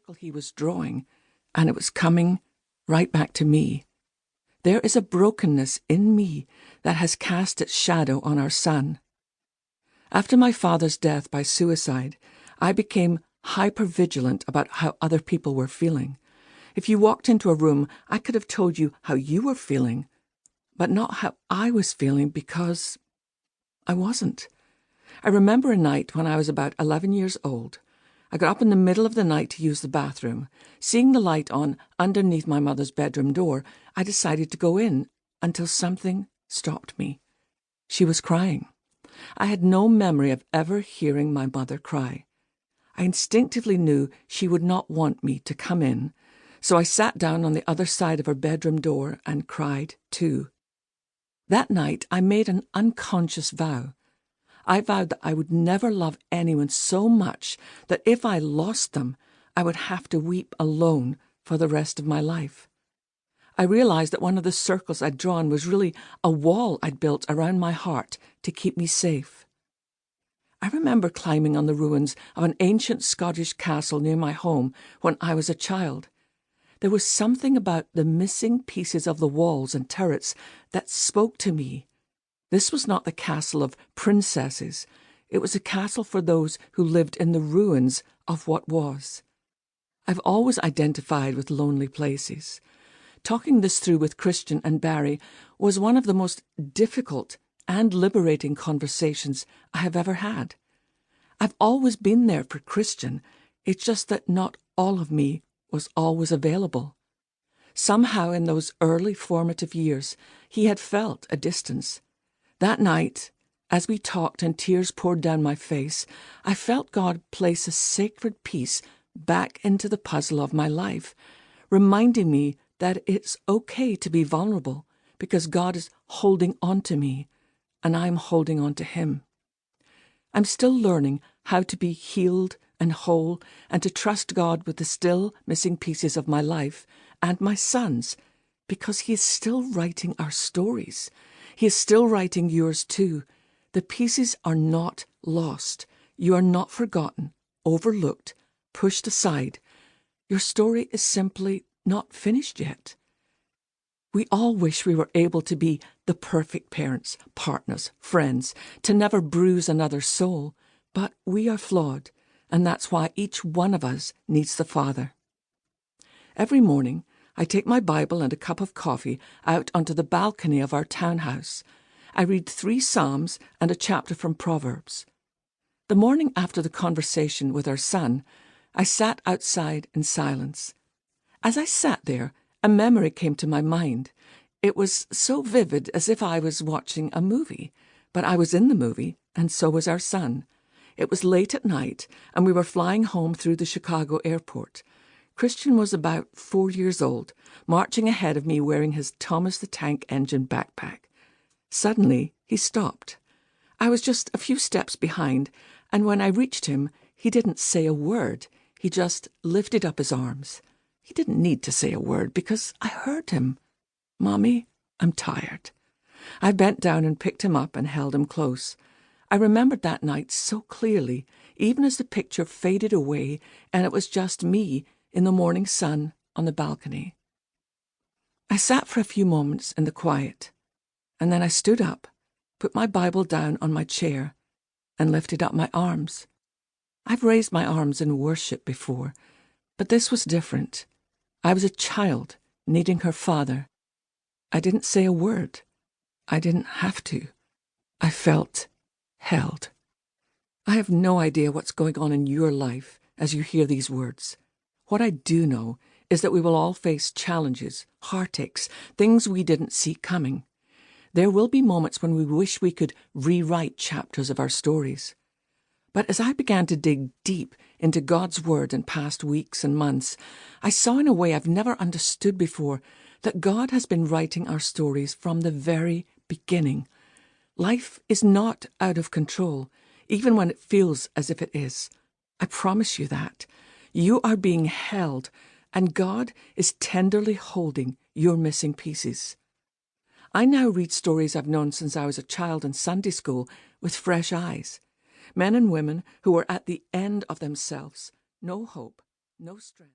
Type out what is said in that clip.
circle he was drawing, and it was coming right back to me. There is a brokenness in me that has cast its shadow on our son. After my father's death by suicide, I became hyper-vigilant about how other people were feeling. If you walked into a room, I could have told you how you were feeling, but not how I was feeling, because I wasn't. I remember a night when I was about 11 years old. I got up in the middle of the night to use the bathroom. Seeing the light on underneath my mother's bedroom door, I decided to go in until something stopped me. She was crying. I had no memory of ever hearing my mother cry. I instinctively knew she would not want me to come in, so I sat down on the other side of her bedroom door and cried too. That night I made an unconscious vow. I vowed that I would never love anyone so much that if I lost them, I would have to weep alone for the rest of my life. I realized that one of the circles I'd drawn was really a wall I'd built around my heart to keep me safe. I remember climbing on the ruins of an ancient Scottish castle near my home when I was a child. There was something about the missing pieces of the walls and turrets that spoke to me. This was not the castle of princesses. It was a castle for those who lived in the ruins of what was. I've always identified with lonely places. Talking this through with Christian and Barry was one of the most difficult and liberating conversations I have ever had. I've always been there for Christian. It's just that not all of me was always available. Somehow in those early formative years, he had felt a distance. That night, as we talked and tears poured down my face, I felt God place a sacred piece back into the puzzle of my life, reminding me that it's okay to be vulnerable because God is holding on to me and I'm holding on to Him. I'm still learning how to be healed and whole and to trust God with the still missing pieces of my life and my son's, because He is still writing our stories. He is still writing yours too. The pieces are not lost. You are not forgotten, overlooked, pushed aside. Your story is simply not finished yet. We all wish we were able to be the perfect parents, partners, friends, to never bruise another soul, but we are flawed, and that's why each one of us needs the Father. Every morning, I take my Bible and a cup of coffee out onto the balcony of our townhouse. I read 3 Psalms and a chapter from Proverbs. The morning after the conversation with our son, I sat outside in silence. As I sat there, a memory came to my mind. It was so vivid as if I was watching a movie, but I was in the movie, and so was our son. It was late at night, and we were flying home through the Chicago airport. Christian was about 4 years old, marching ahead of me wearing his Thomas the Tank Engine backpack. Suddenly, he stopped. I was just a few steps behind, and when I reached him, he didn't say a word. He just lifted up his arms. He didn't need to say a word because I heard him. "Mommy, I'm tired." I bent down and picked him up and held him close. I remembered that night so clearly, even as the picture faded away and it was just me in the morning sun on the balcony. I sat for a few moments in the quiet, and then I stood up, put my Bible down on my chair, and lifted up my arms. I've raised my arms in worship before, but this was different. I was a child needing her father. I didn't say a word. I didn't have to. I felt held. I have no idea what's going on in your life as you hear these words. What I do know is that we will all face challenges, heartaches, things we didn't see coming. There will be moments when we wish we could rewrite chapters of our stories. But as I began to dig deep into God's Word in past weeks and months, I saw in a way I've never understood before that God has been writing our stories from the very beginning. Life is not out of control, even when it feels as if it is. I promise you that. You are being held, and God is tenderly holding your missing pieces. I now read stories I've known since I was a child in Sunday school with fresh eyes. Men and women who were at the end of themselves, no hope, no strength.